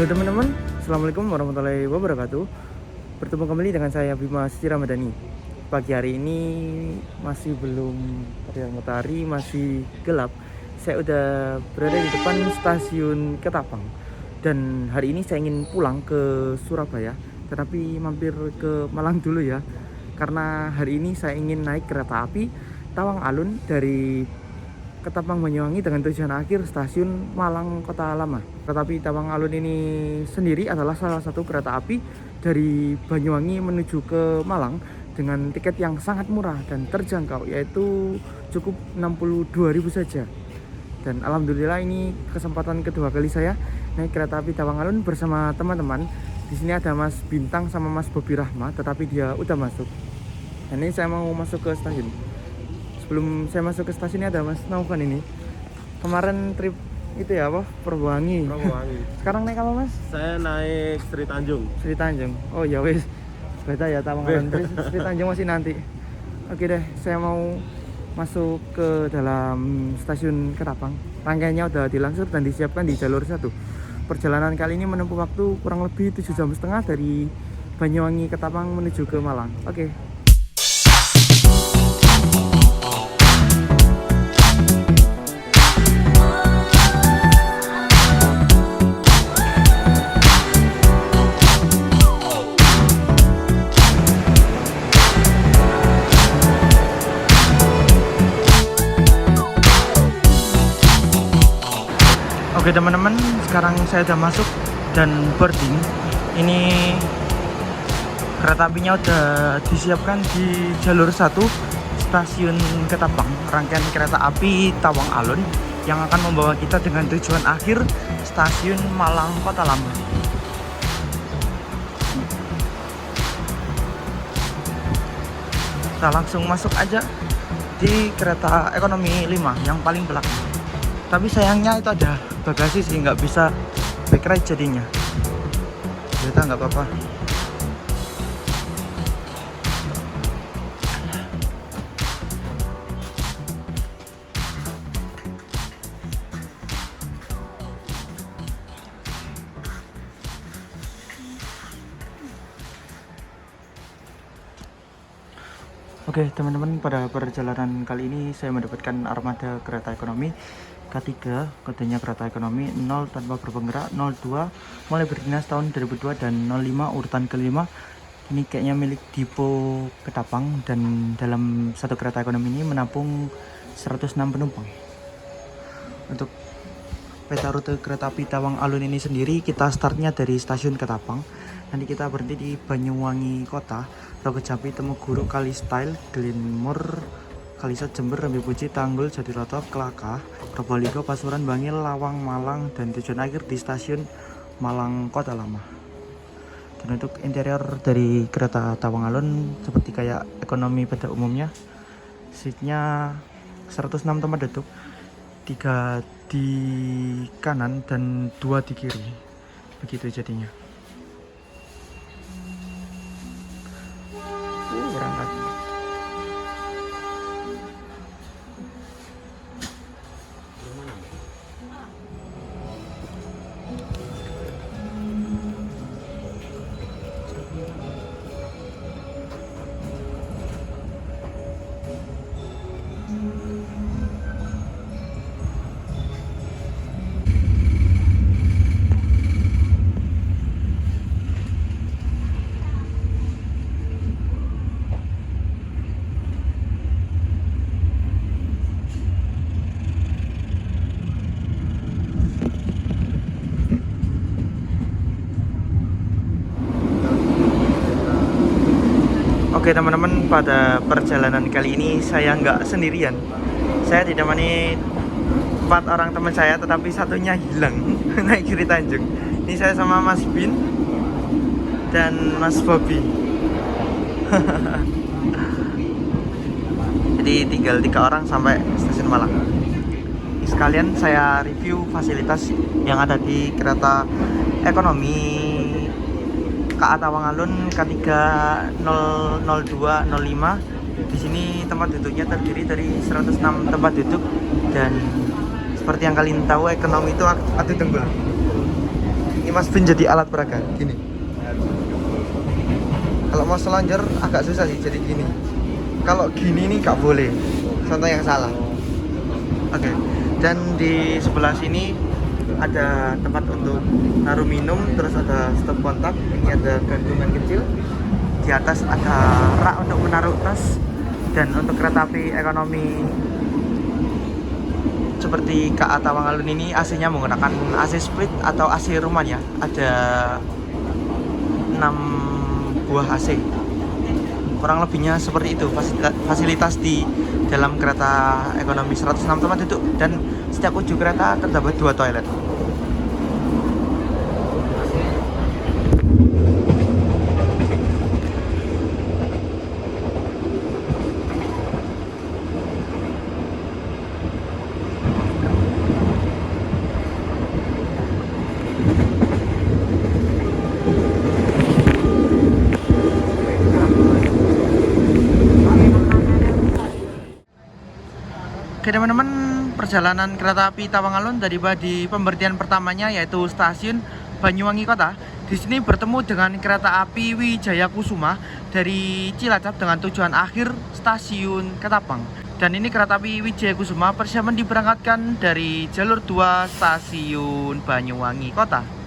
Halo teman-teman, Assalamualaikum warahmatullahi wabarakatuh. Bertemu kembali dengan saya Bima Suci Ramadhani. Pagi hari ini masih belum terlihat matahari, masih gelap. Saya udah berada di depan stasiun Ketapang. Dan hari ini saya ingin pulang ke Surabaya, tetapi mampir ke Malang dulu ya. Karena hari ini saya ingin naik kereta api Tawang Alun dari Ketapang Banyuwangi dengan tujuan akhir stasiun Malang Kota Lama. Kereta api Tawang Alun ini sendiri adalah salah satu kereta api dari Banyuwangi menuju ke Malang dengan tiket yang sangat murah dan terjangkau, yaitu cukup 62.000 saja. Dan alhamdulillah ini kesempatan kedua kali saya naik kereta api Tawang Alun bersama teman-teman. Di sini ada Mas Bintang sama Mas Bobi Rahma, tetapi dia udah masuk. Dan ini saya mau masuk ke stasiun. Sebelum saya masuk ke stasiun ini ada Mas Naufan ini. Kemarin trip itu ya apa? Perbuangi. Sekarang naik apa Mas? Saya naik Sri Tanjung. Sri Tanjung. Oh ya wis. Beda ya Tawang Alun. Sri Tanjung masih nanti. Oke deh, saya mau masuk ke dalam stasiun Ketapang. Rangkaiannya udah dilangsir dan disiapkan di jalur 1. Perjalanan kali ini menempuh waktu kurang lebih 7,5 jam dari Banyuwangi Ketapang menuju ke Malang. Oke. Oke teman-teman, sekarang saya udah masuk dan boarding. Ini kereta apinya udah disiapkan di jalur 1 stasiun Ketapang, rangkaian kereta api Tawang Alun yang akan membawa kita dengan tujuan akhir stasiun Malang Kota Lama. Kita langsung masuk aja di kereta ekonomi 5 yang paling belakang. Tapi sayangnya itu ada bagasi sih, nggak bisa back ride jadinya. Kita nggak apa-apa. Oke teman-teman, pada perjalanan kali ini saya mendapatkan armada kereta ekonomi K3, kodenya kereta ekonomi 0 tanpa berpenggerak, 02 mulai berdinas tahun 2002, dan 05 urutan kelima. Ini kayaknya milik Dipo Ketapang, dan dalam satu kereta ekonomi ini menampung 106 penumpang. Untuk peta rute kereta api Tawang Alun ini sendiri, kita startnya dari stasiun Ketapang. Nanti kita berhenti di Banyuwangi Kota, Rogo Jampi, Temuguru, Kalistyle, Glenmore, Kalisat, Jember, Rembe Puji, Tanggul, Jatiroto, Kelaka, Probolinggo, Pasuruan, Bangil, Lawang, Malang, dan tujuan akhir di stasiun Malang Kota Lama. Dan untuk interior dari kereta Tawang Alun seperti kayak ekonomi pada umumnya, seatnya 106 tempat duduk, 3 di kanan dan 2 di kiri, begitu jadinya. Berangkat. Oke teman-teman, pada perjalanan kali ini saya nggak sendirian. Saya ditemani 4 orang teman saya, tetapi satunya hilang naik Sri Tanjung. Ini saya sama Mas Bin dan Mas Bobi. Jadi tinggal 3 orang sampai stasiun Malang. Sekalian saya review fasilitas yang ada di kereta ekonomi KA Tawang Alun K3 002 05. Di sini tempat duduknya terdiri dari 106 tempat duduk, dan seperti yang kalian tahu ekonomi itu adu tenggul. Ini Mas Vin jadi alat peraga, gini. Kalau mau selanjar agak susah sih, jadi gini. Kalau gini nih nggak boleh, contoh yang salah. Oke. Dan di sebelah sini ada tempat untuk naruh minum, terus ada stop kontak. Ini ada gantungan kecil. Di atas ada rak untuk menaruh tas. Dan untuk kereta api ekonomi seperti KA Tawangalun ini AC-nya menggunakan AC split atau AC rumahan ya. Ada 6 buah AC. Kurang lebihnya seperti itu fasilitas di dalam kereta ekonomi 106 tempat duduk, dan setiap ujung kereta terdapat 2 toilet. Oke teman-teman, perjalanan kereta api Tawangalun tiba di pemberhentian pertamanya yaitu stasiun Banyuwangi Kota. Di sini bertemu dengan kereta api Wijaya Kusuma dari Cilacap dengan tujuan akhir stasiun Ketapang. Dan ini kereta api Wijaya Kusuma persiapan diberangkatkan dari jalur 2 stasiun Banyuwangi Kota.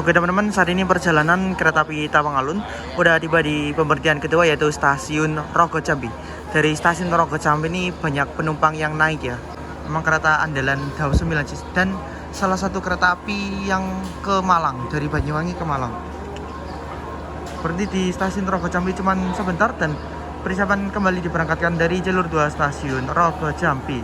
Oke teman-teman, saat ini perjalanan kereta api Tawangalun udah tiba di pemberhentian kedua yaitu stasiun Rogo Jambi. Dari stasiun Rogo Jambi ini banyak penumpang yang naik ya. Memang kereta andalan Daob 9 dan salah satu kereta api yang ke Malang, dari Banyuwangi ke Malang. Berhenti di stasiun Rogo Jambi cuman sebentar dan persiapan kembali diberangkatkan dari jalur 2 stasiun Rogo Jambi.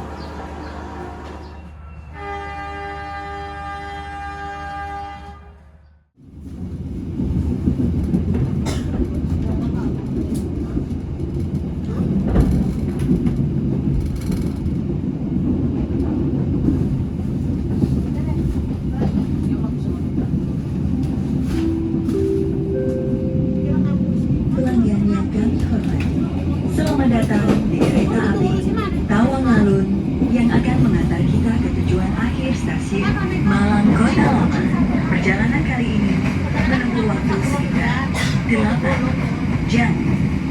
8. Jam.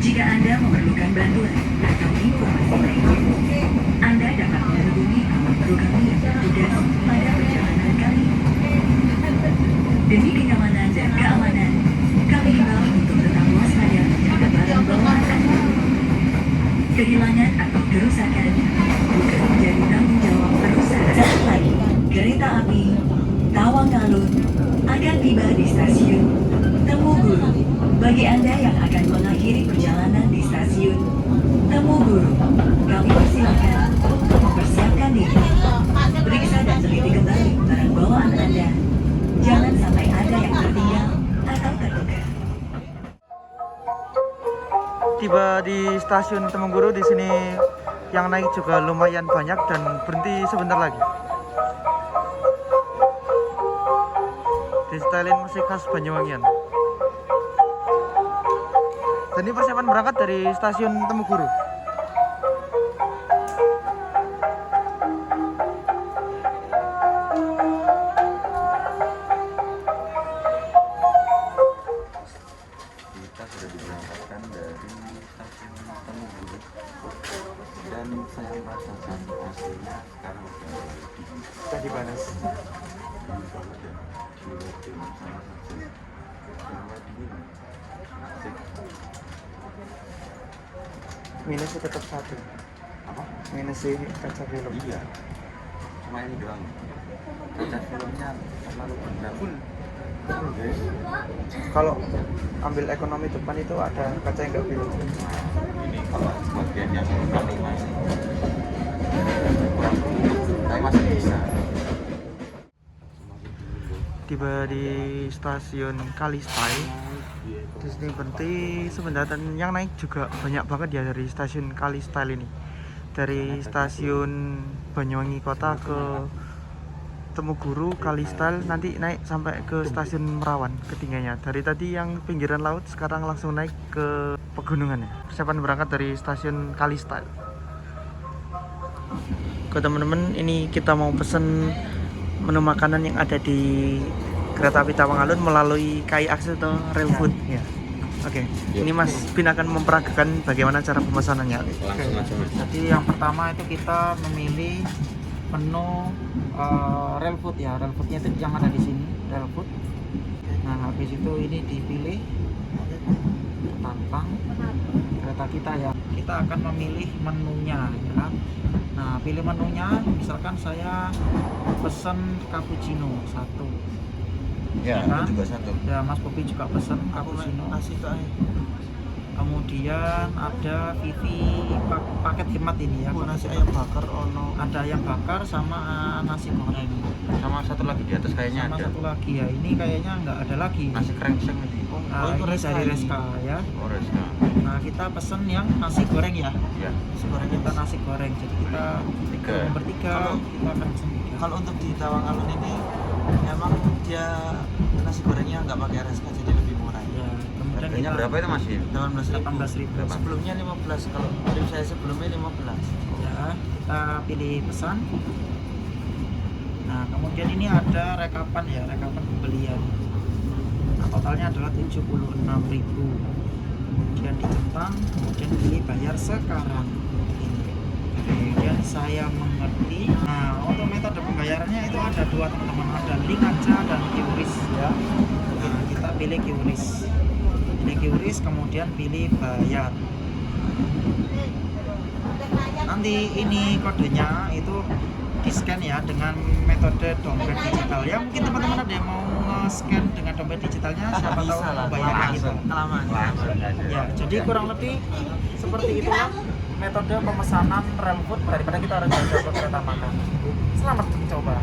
Jika Anda memerlukan bantuan atau informasi lainnya, Anda dapat menghubungi awak kru kami yang bertugas pada perjalanan kali ini. Demi kenyamanan dan keamanan, kami himbau untuk tetap waspada terhadap barang bawaan Anda. Kehilangan atau kerusakan bukan menjadi tanggung jawab perusahaan. Satu lagi, kereta api Tawang Alun akan tiba di stasiun Temuguru. Bagi Anda yang akan mengakhiri perjalanan di stasiun Temuguru, kami persilakan untuk mempersiapkan diri. Periksa dan teliti kembali barang bawaan Anda. Jangan sampai ada yang tertinggal atau tertukar. Tiba di stasiun Temuguru. Di sini yang naik juga lumayan banyak dan berhenti sebentar lagi. Di setelin musik khas Banyuwangian. Dan ini persiapan berangkat dari stasiun Temuguru. Kita sudah diberangkatkan dari stasiun Temuguru dan saya merasakan aslinya sekarang Sudah dibalas. Minusnya tetap satu. apa? Minusnya kaca film. Iya, cuma ini doang. Kaca filmnya terlalu full. Guys, Kalau ambil ekonomi depan itu ada kaca yang nggak film. ini kalau bagian yang lima ini kurang beruntung, tapi masih bisa. Tiba di stasiun Kalistai. Di sini berhenti sebentar dan yang naik juga banyak banget ya dari stasiun Kalistai ini. Dari stasiun Banyuwangi Kota ke Temuguru, Kalistai, nanti naik sampai ke stasiun Merawan ketinggiannya. Dari tadi yang pinggiran laut sekarang langsung naik ke pegunungan ya. Persiapan berangkat dari stasiun Kalistai. Ke teman-teman, ini kita mau pesen menu makanan yang ada di kereta api Tawang Alun melalui KAI Akses atau Rail Food. Ya. Oke. Ini Mas Bin akan memperagakan bagaimana cara pemesanannya. Langsung aja mas. Jadi yang pertama itu kita memilih menu Rail Food ya. Rail Foodnya itu yang ada di sini, Rail Food. Nah habis itu ini dipilih tampang kereta kita ya. Kita akan memilih menunya ya. Nah pilih menunya, misalkan saya pesen cappuccino 1. Ya, Nah, aku juga satu. Ya Mas Bobi juga pesen cappuccino. Kemudian ada Vivi paket hemat ini ya. Nasi ayam bakar ono. Ada ayam bakar sama nasi goreng. Sama satu lagi di atas kayaknya Sama ada. satu lagi ya. Ini kayaknya nggak ada lagi. Nasi krengseng ini. Nah, ini dari Reska ya. Oh, Reska. Nah kita pesen yang nasi goreng ya. Ya. Nasi goreng kita nasi goreng. Jadi kita Tiga. bertiga kita akan pesen 3. Kalau untuk di Tawang Alun ini emang dia nasi gorengnya nggak pakai reska jadi lebih murah. Ya, kemudian Harganya kita berapa itu mas? 18.000. 18.000. Sebelumnya 15. Kalau trip saya sebelumnya 15. Ya, kita pilih pesan. Nah, kemudian ini ada rekapan ya, rekapan pembelian. Nah, totalnya adalah 76.000. Kemudian dicentang, kemudian pilih bayar sekarang. Kemudian saya mengerti. Nah, untuk metode pembayarannya itu ada 2 teman-teman, ada link aja dan QRIS ya. Nah, kita pilih QRIS. Pilih QRIS, kemudian pilih bayar. Nanti ini kodenya itu di scan ya dengan metode dompet digital ya. Mungkin teman-teman ada yang mau nge-scan dengan dompet digitalnya, siapa tahu mau bayar gitu. Kelamaan. Ya, jadi kurang lebih seperti itulah metode pemesanan Rail Food daripada kita harus jauh-jauh ke kereta makan. Selamat mencoba.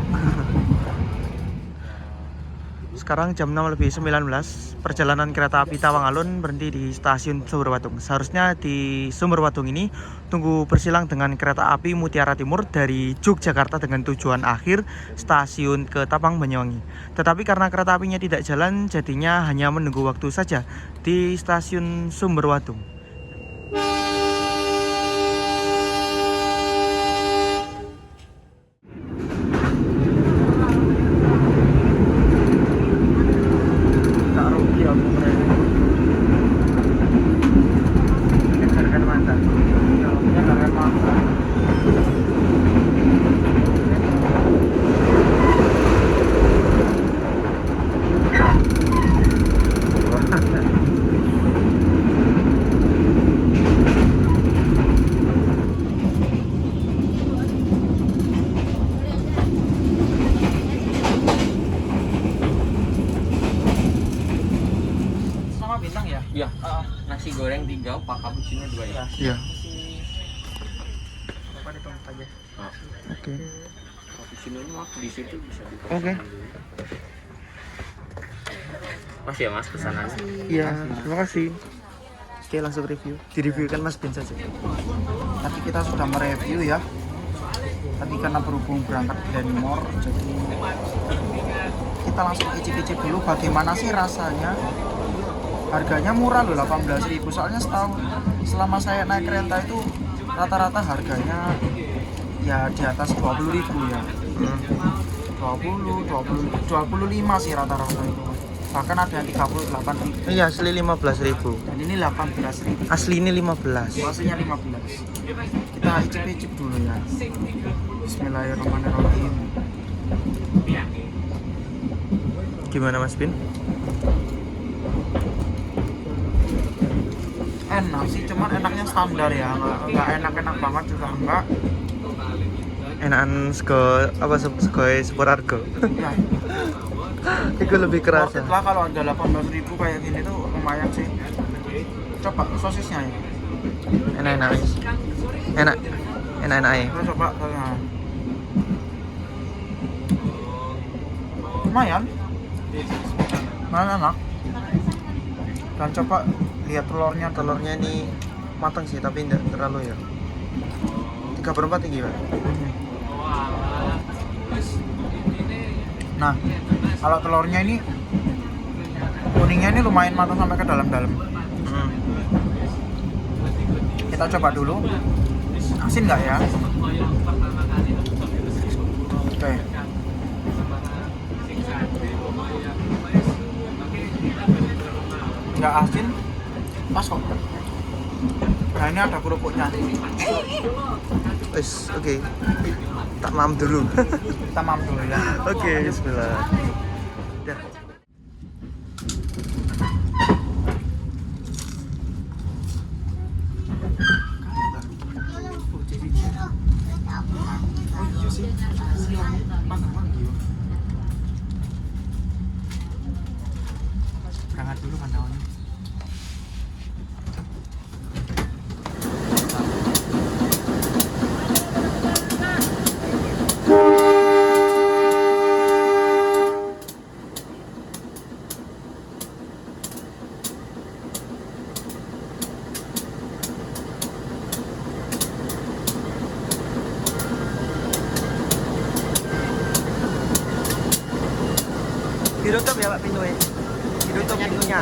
Sekarang jam 6:19, perjalanan kereta api Tawang Alun berhenti di stasiun Sumberwatung. Seharusnya di Sumberwatung ini tunggu bersilang dengan kereta api Mutiara Timur dari Yogyakarta dengan tujuan akhir stasiun ke Tapang Banyuwangi. Tetapi karena kereta apinya tidak jalan, jadinya hanya menunggu waktu saja di stasiun Sumberwatung. Iya. Nasi goreng 3, Pak cappuccino 2 ya. Iya. Apa ditumpuk aja. Oke. Cappuccino nya Mas di situ bisa Oke. Pas ya Mas pesanannya. Iya, terima kasih. Oke, langsung review. Direviewkan Mas Bin saja. Tadi kita sudah mereview ya. Tadi karena berhubung berangkat Glenmore, jadi kita langsung icip-icip dulu bagaimana sih rasanya. Harganya murah loh, 18.000. Soalnya setahun selama saya naik kereta itu rata-rata harganya ya di atas 20.000 ya. 25 sih rata-rata itu. Bahkan ada yang 38.000. Iya, asli 15.000. Dan ini 18.000. Asli ini 15. Aslinya 15. Kita icip-icip dulu ya. Bismillahirrahmanirrahim. Gimana Mas Bin? Enak sih, cuman enaknya standar ya, nggak enak-enak banget juga enggak. Enakan sego apa sego sepur argo. Ya, Itu lebih worth kerasa. it lah kalau ada 18.000 kayak gini tuh lumayan sih. Coba sosisnya ya. Enak-enak. Enak. Enak-enak ya. Kita coba nah. Lumayan. Enak. Dan coba lihat telurnya. Telurnya ini matang sih tapi tidak terlalu ya. 3/4 tinggi Pak. Nah, kalau telurnya ini kuningnya ini lumayan matang sampai ke dalam-dalam. Kita coba dulu. Asin nggak ya? Oke. Nggak asin, pas kok. Nah ini ada kerupuknya. Wes, oke. Tak mam dulu. Kita mam dulu ya. Oke, bismillah. Dah. Berangkat dulu kan daunnya. Ditutup ya Pak pintunya. Ditutup pintunya.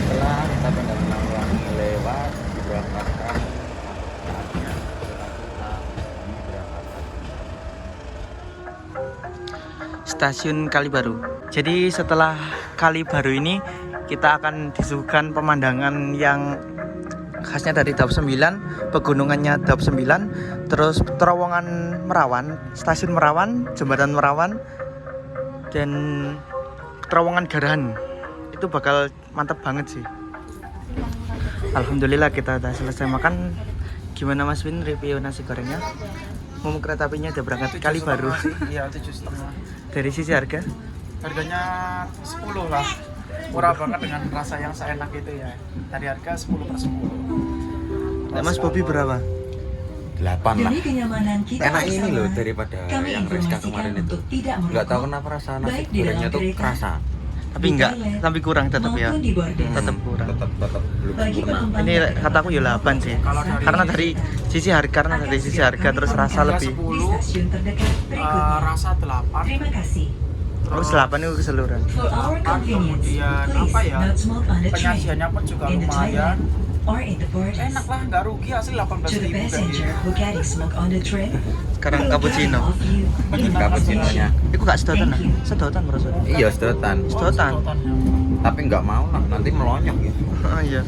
Setelah kita benar-benar lewat diberangkatkan saatnya kita diberangkatkan. Stasiun Kalibaru. Jadi setelah Kalibaru ini kita akan disuguhkan pemandangan yang khasnya dari Daup 9, pegunungannya Daup 9, terus terowongan Merawan, stasiun Merawan, jembatan Merawan, dan terowongan Garahan. Itu bakal mantap banget sih. Alhamdulillah kita udah selesai makan. Gimana Mas Win review nasi gorengnya? Mau kereta apinya udah berangkat Kalibaru. Iya, 7,5. Dari sisi harga? Harganya 10 lah. Murah banget dengan rasa yang seenak itu ya. Dari harga 10/10. Nah, Mas Bobby berapa? 8 lah. Demi kenyamanan kita Enak ini bersama, loh daripada kami yang Rizka informasikan kemarin itu. untuk tidak Nggak tahu merokok, kenapa rasa nasi baik di gorengnya dalam tuh kereta kerasa. Tapi enggak, tapi kurang tetap ya. maupun di border. Tetap kurang. tetap belum Bagi sempurna. penumpang Ini yang kataku ya 8 sih. Kalau dari- Karena dari sisi harga, terus rasa Harga lebih. 10, di stasiun terdekat berikutnya. rasa 8. Terima kasih. Oh, 8 itu keseluruhan. For our convenience, Kemudian please apa ya? not smoke on the train, Penyajiannya pun juga in the lumayan. toilet, or in the borders. Enak lah, nggak rugi, asli To the 18.000 kayak passenger gitu. who getting smoke on the train, Sekarang we will cappuccino. get off you in the Cappuccino-nya. Iku gak sedotan ah? Sedotan merasa. Iya sedotan, Sedotan. tapi nggak mau lah, nanti melonyok gitu. Oh iya.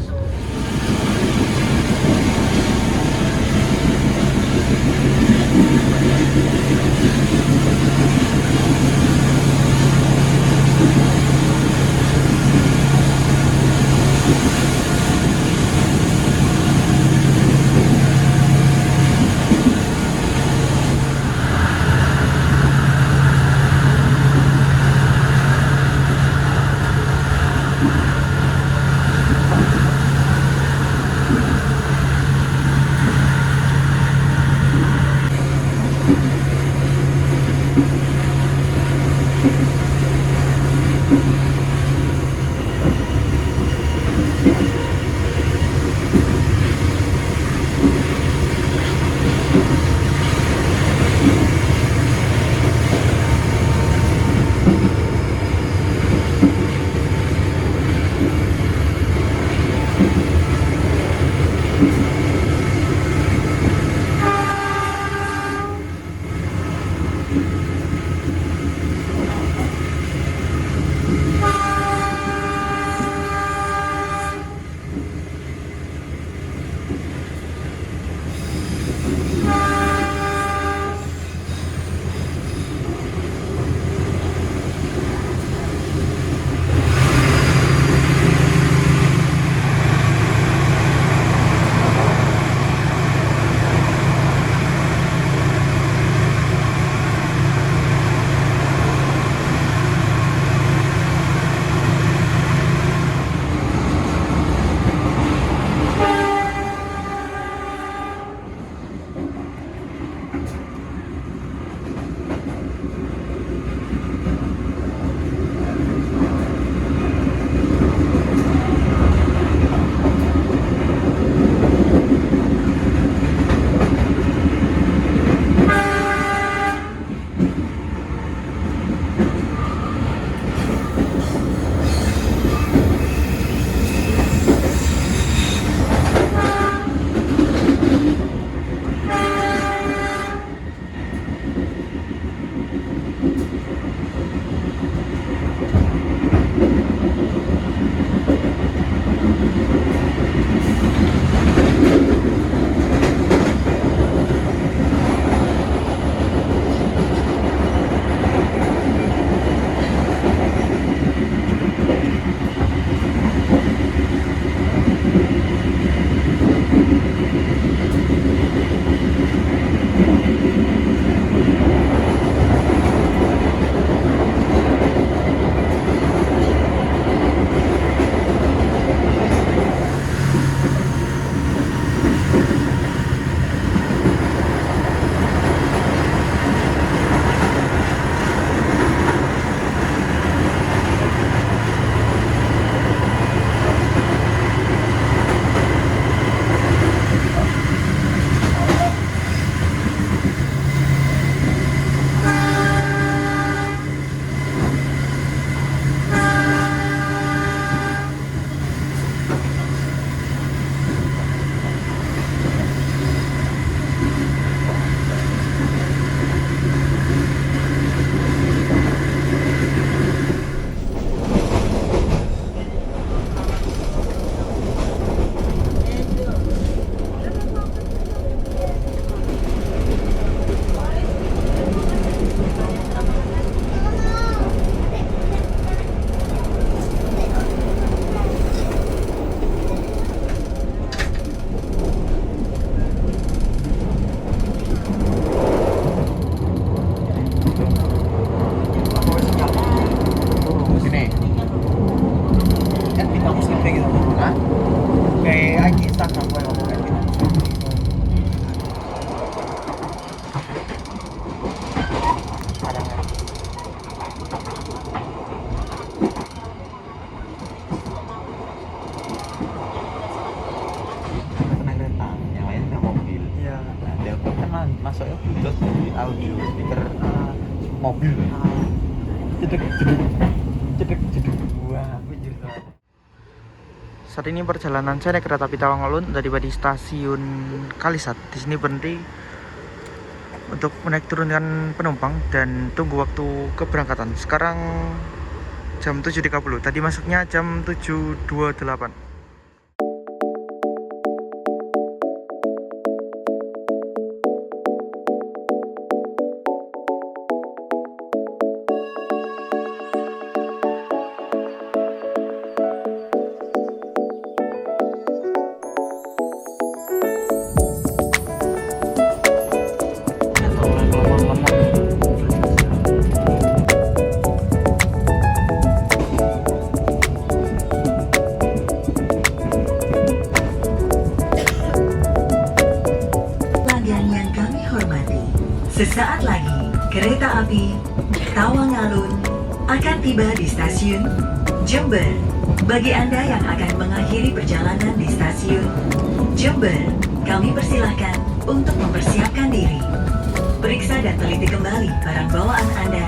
masuk ya. Terus di audio speaker mobil. Cedek. Wah, anjir. Saat ini perjalanan saya naik kereta api Tawang Alun dari stasiun Kalisat. Di sini berhenti untuk menaik turunkan penumpang dan tunggu waktu keberangkatan. Sekarang jam 7.30. Tadi masuknya jam 7.28. Sesaat lagi, kereta api Tawang Alun akan tiba di stasiun Jember. Bagi Anda yang akan mengakhiri perjalanan di stasiun Jember, kami persilahkan untuk mempersiapkan diri. Periksa dan teliti kembali barang bawaan Anda.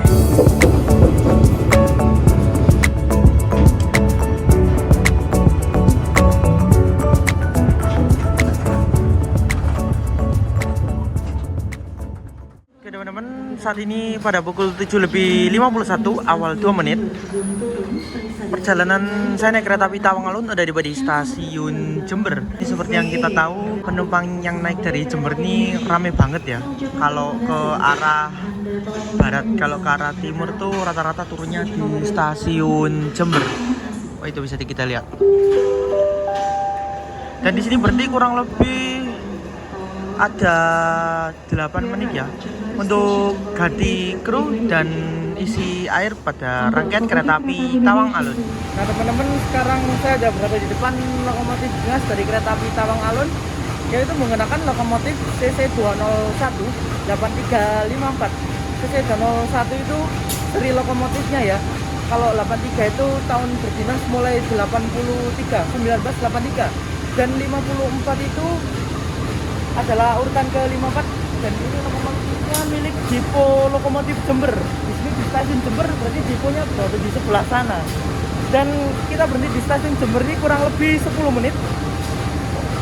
Teman-teman, saat ini pada pukul 7.51 awal 2 menit. Perjalanan saya naik kereta api Tawang Alun udah tiba di stasiun Jember. Ini seperti yang kita tahu, penumpang yang naik dari Jember ini rame banget ya. Kalau ke arah barat, kalau ke arah timur tuh rata-rata turunnya di stasiun Jember. Oh, itu bisa kita lihat. Dan di sini berhenti kurang lebih ada 8 menit ya untuk ganti kru dan isi air pada rangkaian kereta api Tawang Alun. Nah teman-teman, sekarang saya sudah berada di depan lokomotif gas dari kereta api Tawang Alun, yaitu menggunakan lokomotif CC201 8354. CC201 itu seri lokomotifnya ya. Kalau 83 itu tahun berdinas mulai 1983 dan 54 itu adalah urutan ke-54, dan ini lokomotifnya milik Depo Lokomotif Jember. Di sini di stasiun Jember, berarti deponya berada di sebelah sana. Dan kita berhenti di stasiun Jember ini kurang lebih 10 menit.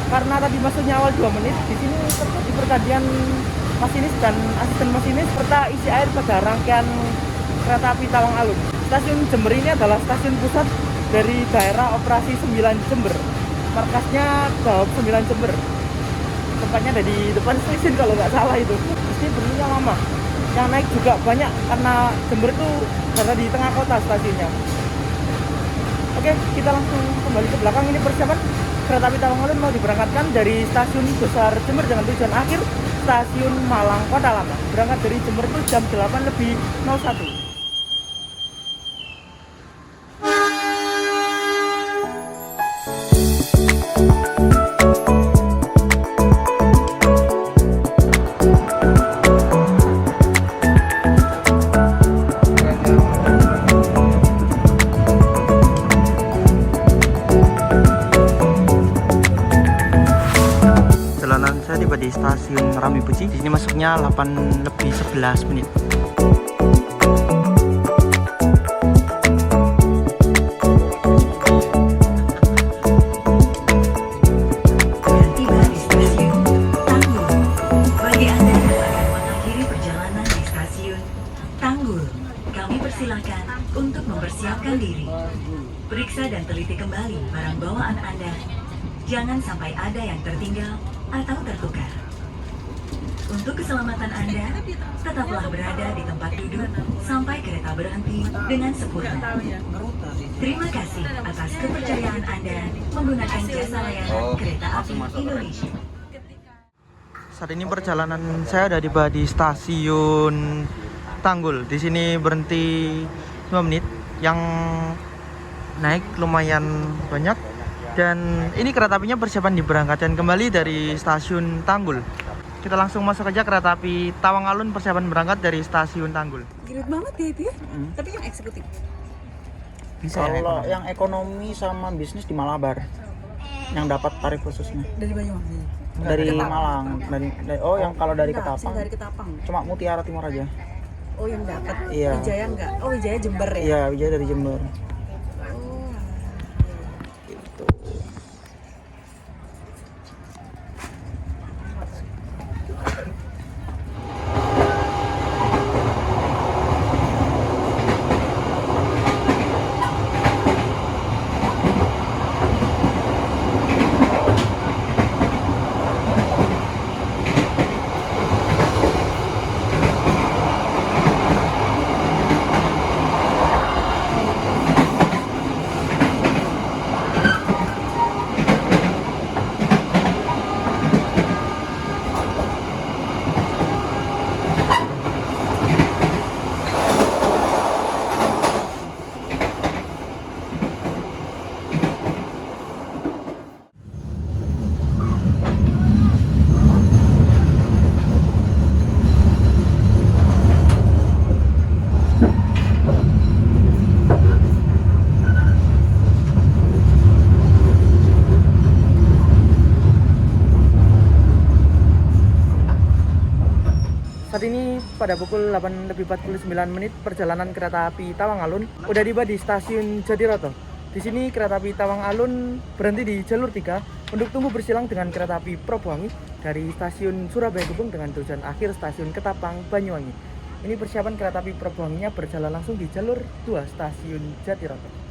Karena tadi masuknya awal 2 menit. Di sini terjadi pergantian masinis dan asisten masinis serta isi air pada rangkaian kereta api Tawang Alun. Stasiun Jember ini adalah stasiun pusat dari daerah operasi 9 Jember. Markasnya Daob 9 Jember. Tempatnya ada di depan stasiun kalau nggak salah itu. Pasti berhentinya lama. Yang naik juga banyak karena Jember itu berada di tengah kota stasiunnya. Oke, kita langsung kembali ke belakang. Ini persiapan kereta api Tawang Alun mau diberangkatkan dari stasiun besar Jember dengan tujuan akhir stasiun Malang Kota Lama. Berangkat dari Jember itu jam 8.01. Saya tiba di stasiun Rami Puji. Di sini masuknya 8.11 menit. Dan tiba di stasiun Tanggul. Bagi Anda yang akan mengakhiri perjalanan di stasiun Tanggul, kami persilahkan untuk mempersiapkan diri. Periksa dan teliti kembali barang bawaan Anda. Jangan sampai ada yang tertinggal atau tertukar. Untuk keselamatan Anda, tetaplah berada di tempat duduk sampai kereta berhenti dengan sempurna. Terima kasih atas kepercayaan Anda menggunakan jasa layanan kereta api Indonesia. Saat ini perjalanan saya sudah tiba di stasiun Tanggul. Di sini berhenti 5 menit. Yang naik lumayan banyak. Dan ini kereta apinya persiapan diberangkatkan kembali dari stasiun Tanggul. Kita langsung masuk aja kereta api Tawang Alun persiapan berangkat dari stasiun Tanggul. Girit banget ya itu ya. Tapi yang eksekutif. Bisa Kalau yang ekonomi sama bisnis di Malabar. yang dapat tarif khususnya. Dari Banyuwangi. Dari Ketapang. Malang, oh yang kalau dari Enggak, Ketapang saya dari Ketapang. cuma Mutiara Timur aja. Oh, yang dapat. Iya. Wijaya enggak? Oh, Wijaya Jember ya? Iya, Wijaya dari Jember. Oh. Gitu. Saat ini pada pukul 8:49 perjalanan kereta api Tawang Alun udah tiba di stasiun Jatiroto. Di sini kereta api Tawang Alun berhenti di jalur 3 untuk tunggu bersilang dengan kereta api Probongi dari stasiun Surabaya Gubeng dengan tujuan akhir stasiun Ketapang Banyuwangi. Ini persiapan kereta api Probonginya berjalan langsung di jalur 2 stasiun Jatiroto.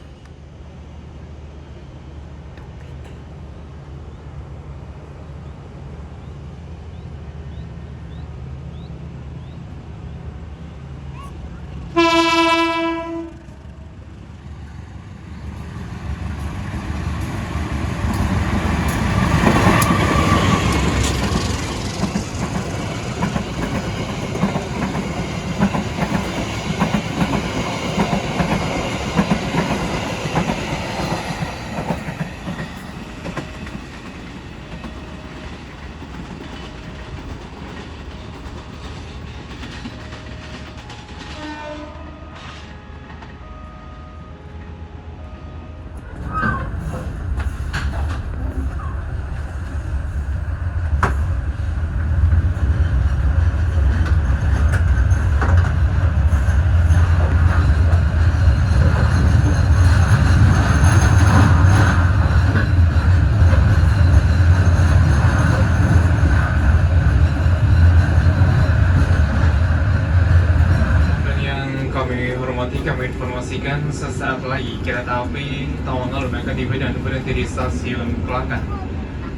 Kami informasikan sesaat lagi kereta api Tawang Alun akan tiba dan berhenti di stasiun Kelaka.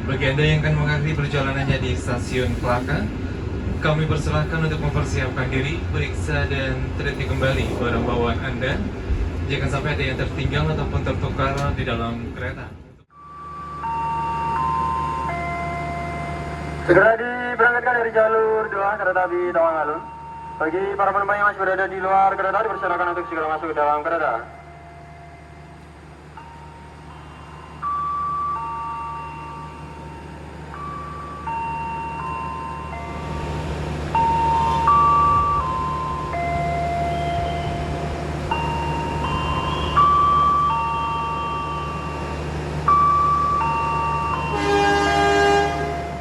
Bagi Anda yang akan mengakhiri perjalanannya di stasiun Kelaka, kami persilahkan untuk mempersiapkan diri, periksa dan teliti kembali barang bawaan Anda. Jangan sampai ada yang tertinggal ataupun tertukar di dalam kereta. Segera diberangkatkan dari jalur 2 kereta api Tawang Alun. Bagi para penumpang yang masih berada di luar kereta, dipersilakan untuk segera masuk ke dalam kereta.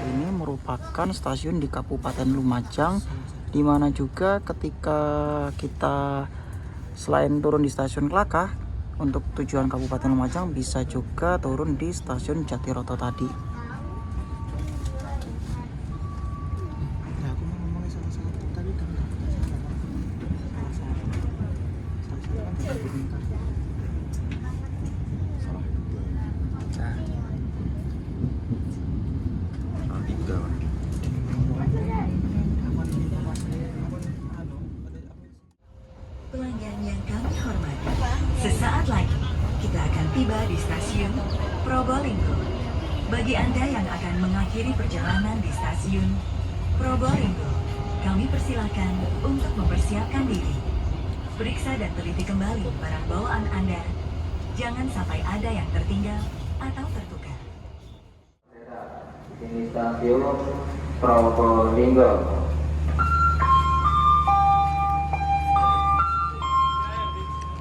Ini merupakan stasiun di Kabupaten Lumajang, di mana juga ketika kita selain turun di stasiun Kelaka untuk tujuan Kabupaten Lumajang bisa juga turun di stasiun Jatiroto tadi. Pelanggan yang kami hormati, sesaat lagi kita akan tiba di stasiun Probolinggo. Bagi Anda yang akan mengakhiri perjalanan di stasiun Probolinggo, kami persilakan untuk mempersiapkan diri. Periksa dan teliti kembali barang bawaan Anda. Jangan sampai ada yang tertinggal atau tertukar. Ini stasiun Probolinggo.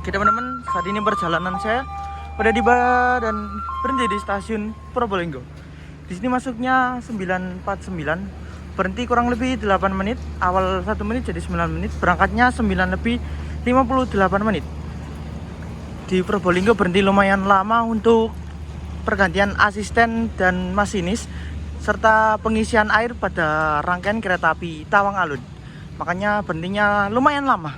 Oke teman-teman, saat ini perjalanan saya Udah tiba dan berhenti di stasiun Probolinggo. Di sini masuknya 9.49, berhenti kurang lebih 8 menit. Awal 1 menit jadi 9 menit, berangkatnya 9:58 menit. Di Probolinggo berhenti lumayan lama untuk pergantian asisten dan masinis serta pengisian air pada rangkaian kereta api Tawang Alun. Makanya berhentinya lumayan lama.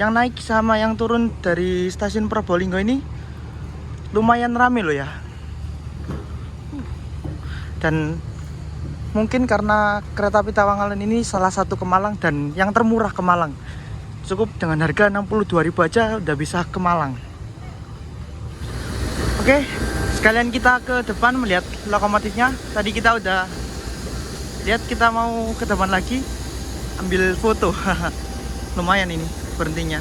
Yang naik sama yang turun dari stasiun Probolinggo ini lumayan rame loh ya. Dan mungkin karena kereta api Tawang Alun ini salah satu ke Malang dan yang termurah ke Malang. Cukup dengan harga 62.000 aja udah bisa ke Malang. Oke, sekalian kita ke depan melihat lokomotifnya. Tadi kita udah lihat, kita mau ke depan lagi ambil foto. Lumayan ini berhentinya.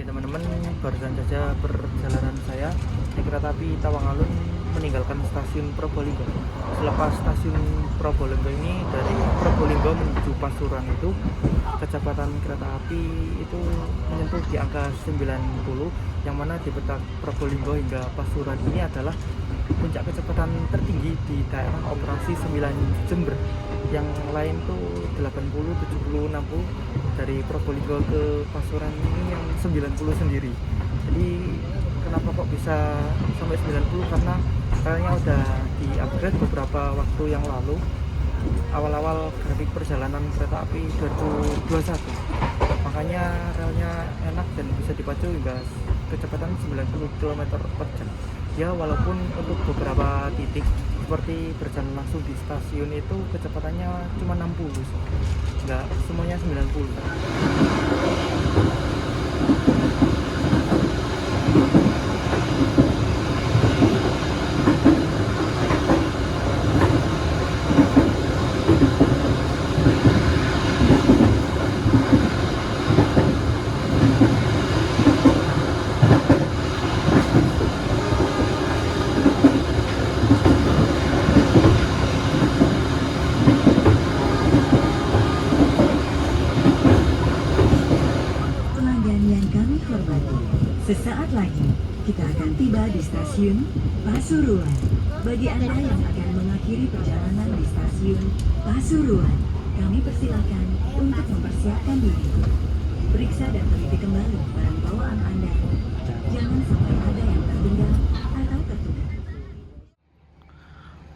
Teman-teman, barusan saja perjalanan saya naik kereta api Tawang Alun meninggalkan stasiun Probolinggo. Selepas stasiun Probolinggo ini, dari Probolinggo menuju Pasuruan itu kecepatan kereta api itu menyentuh di angka 90, yang mana di peta Probolinggo hingga Pasuruan ini adalah puncak kecepatan tertinggi di daerah operasi 9 Jember. Yang lain tuh 80, 70, 60. Dari Probolinggo ke Pasuruan ini yang 90 sendiri. Jadi kenapa kok bisa sampai 90? Karena relnya udah di-upgrade beberapa waktu yang lalu, awal-awal grafik perjalanan kereta api 2021. Makanya relnya enak dan bisa dipacu hingga kecepatan 90 km per jam. Ya, walaupun untuk beberapa titik seperti berjalan langsung di stasiun itu kecepatannya cuma 60, nggak semuanya 90. Sesaat lagi kita akan tiba di stasiun Pasuruan. Bagi Anda yang akan mengakhiri perjalanan di stasiun Pasuruan, kami persilakan untuk mempersiapkan diri. Periksa dan teliti kembali barang bawaan Anda. Jangan sampai ada yang tertinggal atau tertukar.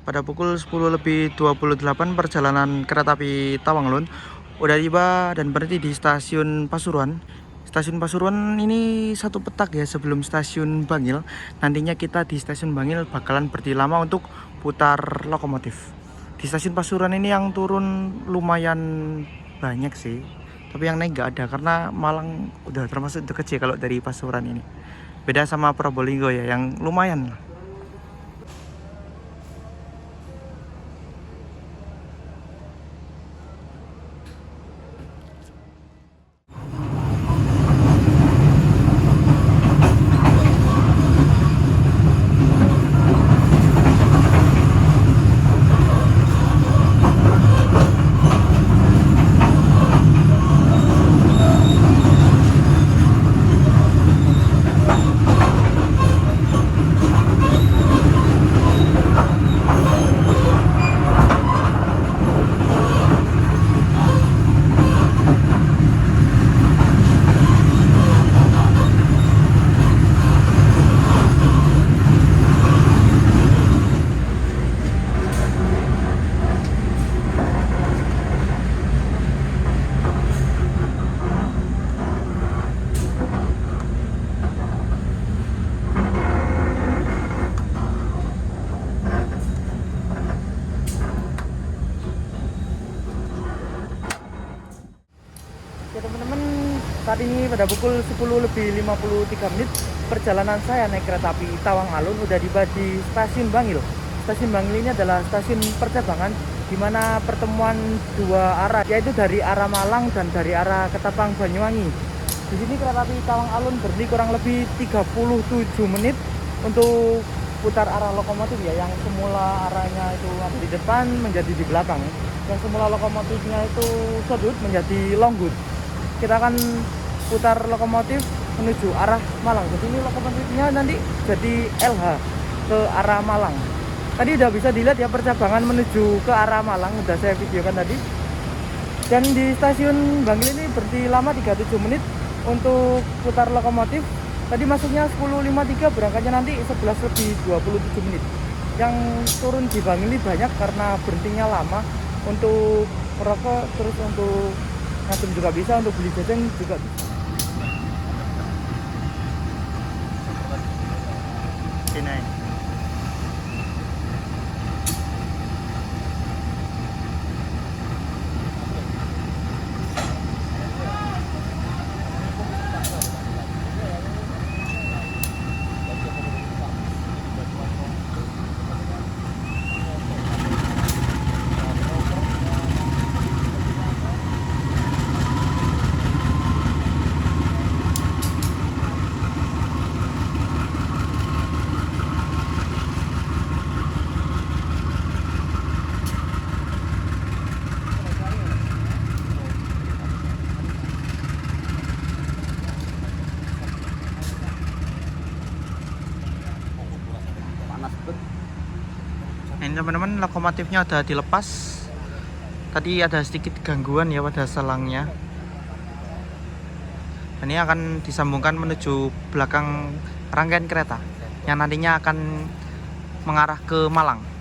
Pada pukul 10:28 perjalanan kereta api Tawang Alun udah tiba dan berhenti di stasiun Pasuruan. Stasiun Pasuruan ini satu petak ya sebelum stasiun Bangil. Nantinya kita di stasiun Bangil bakalan berhenti lama untuk putar lokomotif. Di stasiun Pasuruan ini yang turun lumayan banyak sih, tapi yang naik nggak ada karena Malang udah termasuk deket sih kalau dari Pasuruan ini. Beda sama Probolinggo ya yang lumayan. Saat ini pada pukul 10:53 perjalanan saya naik kereta api Tawang Alun udah tiba di Stasiun Bangil. Stasiun Bangil ini adalah stasiun percabangan di mana pertemuan dua arah, yaitu dari arah Malang dan dari arah Ketapang Banyuwangi. Di sini kereta api Tawang Alun berhenti kurang lebih 37 menit untuk putar arah lokomotif ya, yang semula arahnya itu ada di depan menjadi di belakang. Yang semula lokomotifnya itu sudut menjadi longgut. Kita akan putar lokomotif menuju arah Malang. Jadi ini lokomotifnya nanti jadi LH ke arah Malang. Tadi udah bisa dilihat ya percabangan menuju ke arah Malang, udah saya videokan tadi. Dan di stasiun Bangil ini berhenti lama 37 menit untuk putar lokomotif. Tadi masuknya 10:53, berangkatnya nanti 11:27 menit. Yang turun di Bangil ini banyak karena berhentinya lama, untuk merokok, terus untuk ngadem juga bisa, untuk beli jajan juga bisa. Sini. Ini teman-teman, lokomotifnya udah dilepas. Tadi ada sedikit gangguan ya pada selangnya. Ini akan disambungkan menuju belakang rangkaian kereta yang nantinya akan mengarah ke Malang.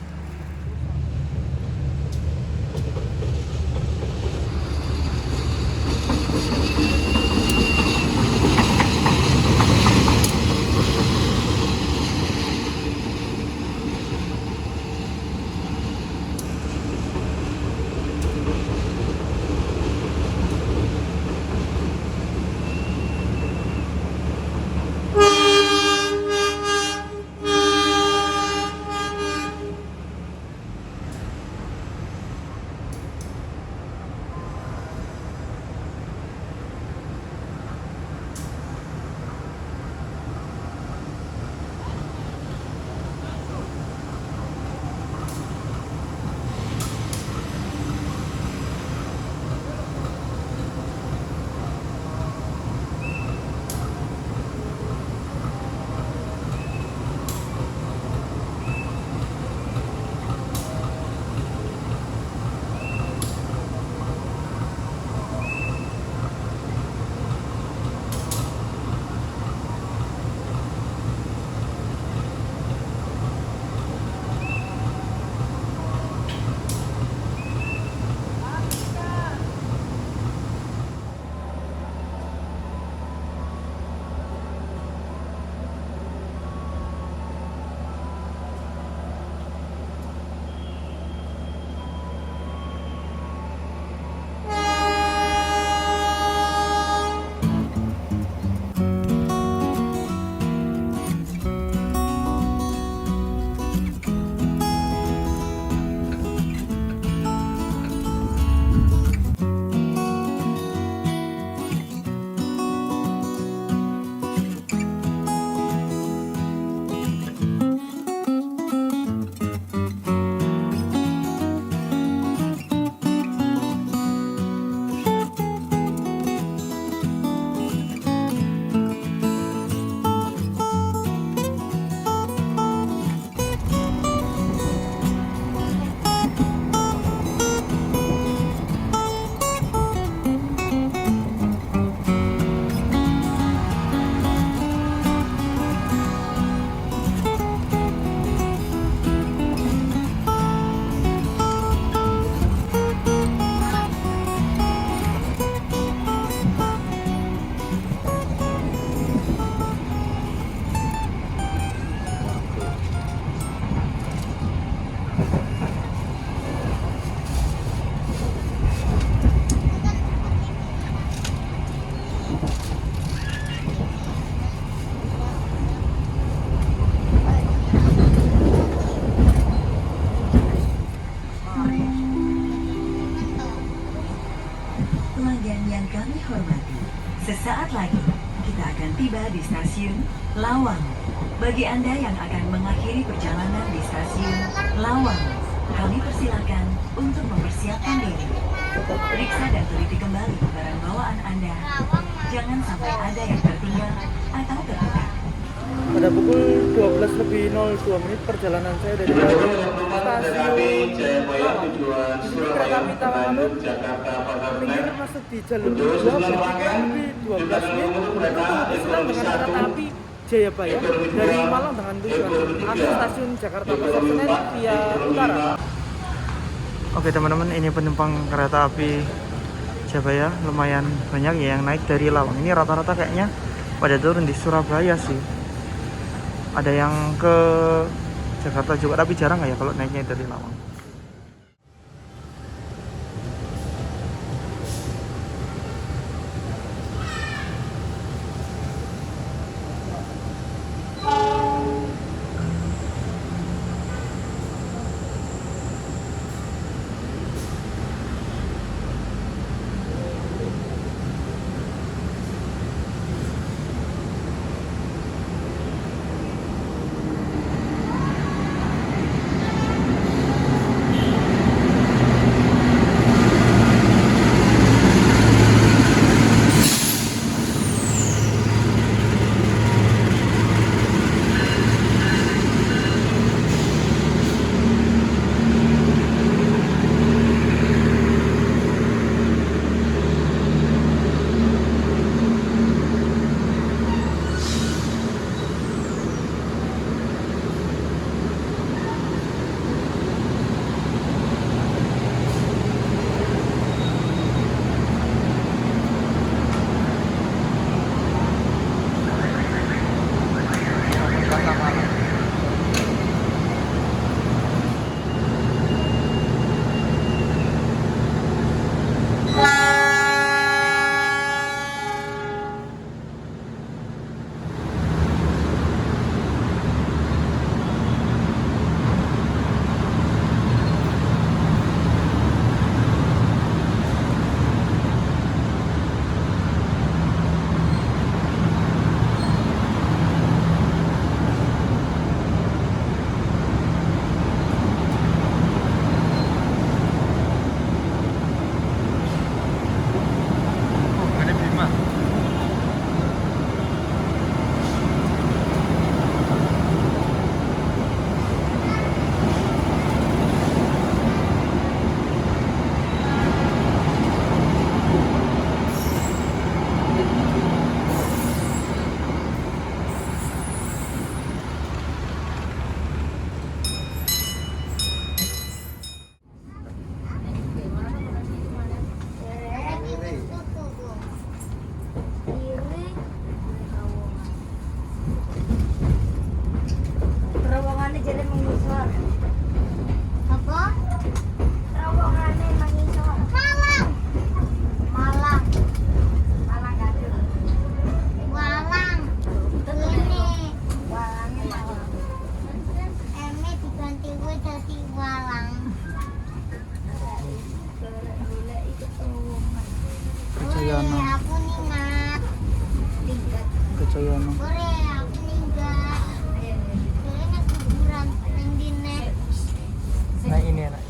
tiba di stasiun Lawang. Bagi Anda yang akan mengakhiri perjalanan di stasiun Lawang, kami persilakan untuk mempersiapkan diri. Periksa dan teliti kembali barang bawaan Anda. Jangan sampai ada yang tertinggal atau tertukar. Pada pukul 12:02 perjalanan saya dari stasiun Lawang. Di sini kereta api Tawangalun minggir masuk di jalur 2 berarti lebih 12 menit itu bersilang dengan kereta api Jayabaya dari Malang dengan tujuan akhir stasiun Jakarta Pasar Senen via utara. Oke teman-teman, ini penumpang kereta api Jayabaya lumayan banyak ya yang naik dari Lawang. Ini rata-rata kayaknya pada turun di Surabaya sih. Ada yang ke Jakarta juga, tapi jarang ya kalau naiknya dari Lawang.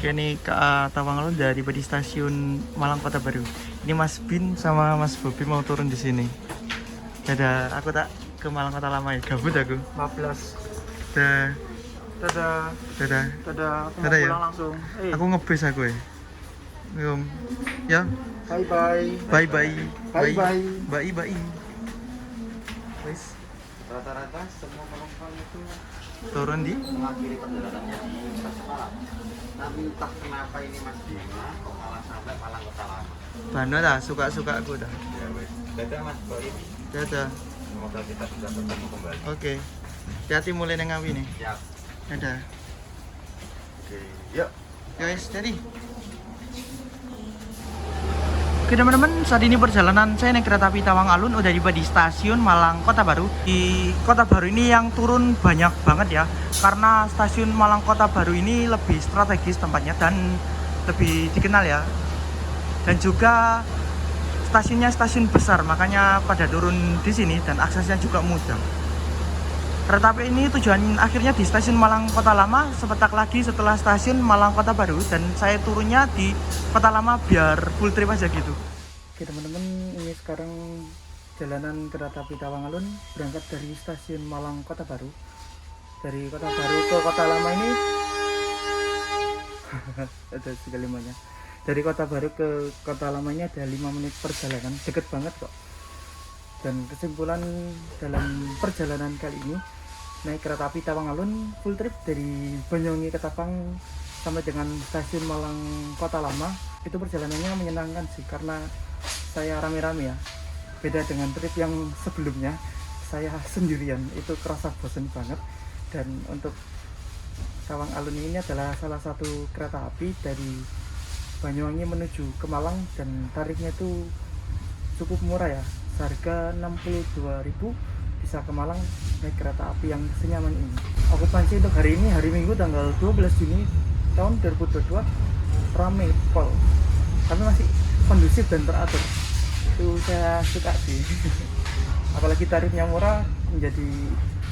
Oke, ini KA Tawangalun dari stasiun Malang Kota Baru. Ini Mas Bin sama Mas Bobi mau turun di sini. Dadah, aku tak ke Malang Kota Lama ya, gabut aku. 14. Dadah. Dadah. Dadah. Dadah, aku mau Dadah ya. pulang langsung. Aku ngebis aku ya. Ya. Bye bye. Bye bye. Bye bye. Bye bye. Wes, Rata-rata semua penumpang itu turun di mengakhiri perjalanannya di stasiun Malang. Tapi entah kenapa ini Mas Bima kok malah sampai Malang Kota Lama. Bano lah, suka-suka aku dah. Ya wes. Dadah Mas Boy. Dadah. Semoga kita bisa bertemu kembali. Oke. Hati mulai nang ngawi nih. Siap. Dadah. Oke, yuk. Guys, jadi. Oke teman-teman, saat ini perjalanan saya naik kereta api Tawangalun udah tiba di stasiun Malang Kota Baru. Di Kota Baru ini yang turun banyak banget ya, karena stasiun Malang Kota Baru ini lebih strategis tempatnya dan lebih dikenal ya. Dan juga stasiunnya stasiun besar, makanya pada turun di sini dan aksesnya juga mudah. Kereta api ini tujuan akhirnya di stasiun Malang Kota Lama, sebentar lagi setelah stasiun Malang Kota Baru, dan saya turunnya di Kota Lama biar full trip aja gitu. Oke teman-teman, ini sekarang jalanan kereta api Tawangalun berangkat dari stasiun Malang Kota Baru. Dari Kota Baru ke Kota Lama ini ada segalimanya. Dari Kota Baru ke Kota Lamanya ada 5 menit perjalanan, deket banget kok. Dan kesimpulan dalam perjalanan kali ini, naik kereta api Tawangalun full trip dari Banyuwangi ke Tapang sampai dengan stasiun Malang Kota Lama. Itu perjalanannya menyenangkan sih, karena saya rame-rame ya. Beda dengan trip yang sebelumnya, saya sendirian, itu kerasa bosan banget. Dan untuk Tawangalun ini adalah salah satu kereta api dari Banyuwangi menuju ke Malang, dan tarifnya itu cukup murah ya, seharga 62.000 bisa ke Malang naik kereta api yang senyaman ini. Okupansi untuk hari ini, hari Minggu tanggal 12 Juni tahun 2022, rame pol, tapi masih kondusif dan teratur. Itu saya suka sih. Apalagi tarifnya murah, menjadi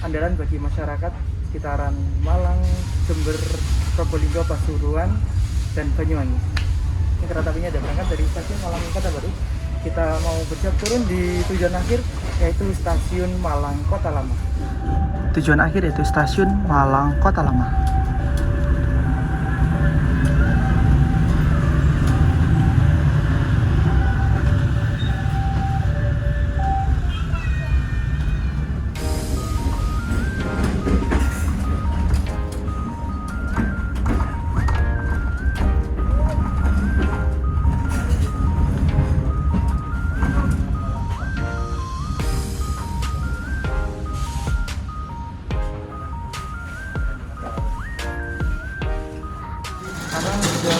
andalan bagi masyarakat sekitaran Malang, Jember, Probolinggo, Pasuruan, dan Banyuwangi. Ini kereta apinya ada berangkat dari stasiun Malang Kota Baru. Kita mau bersiap turun di tujuan akhir, yaitu stasiun Malang Kota Lama. Tujuan akhir yaitu stasiun Malang Kota Lama. Sekarang sudah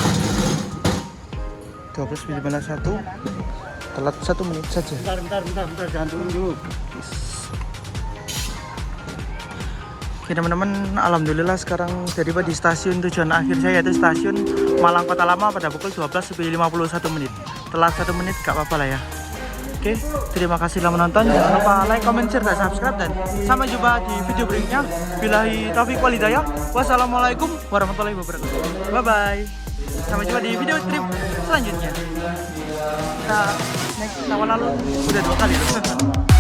12.51, telat 1 menit saja. Bentar, jangan turun dulu. Oke teman-teman, alhamdulillah sekarang dari di stasiun tujuan akhir saya, yaitu stasiun Malang Kota Lama pada pukul 12.51 menit. Telat 1 menit gak apa-apa lah ya. Oke, terima kasih telah menonton. Jangan lupa like, comment, share, dan subscribe. Dan sampai jumpa di video berikutnya. Billahi taufiq wal hidayah. Wassalamualaikum warahmatullahi wabarakatuh. Bye-bye. Sampai jumpa di video trip selanjutnya. Kita naik Tawangalun udah 2 kali loh.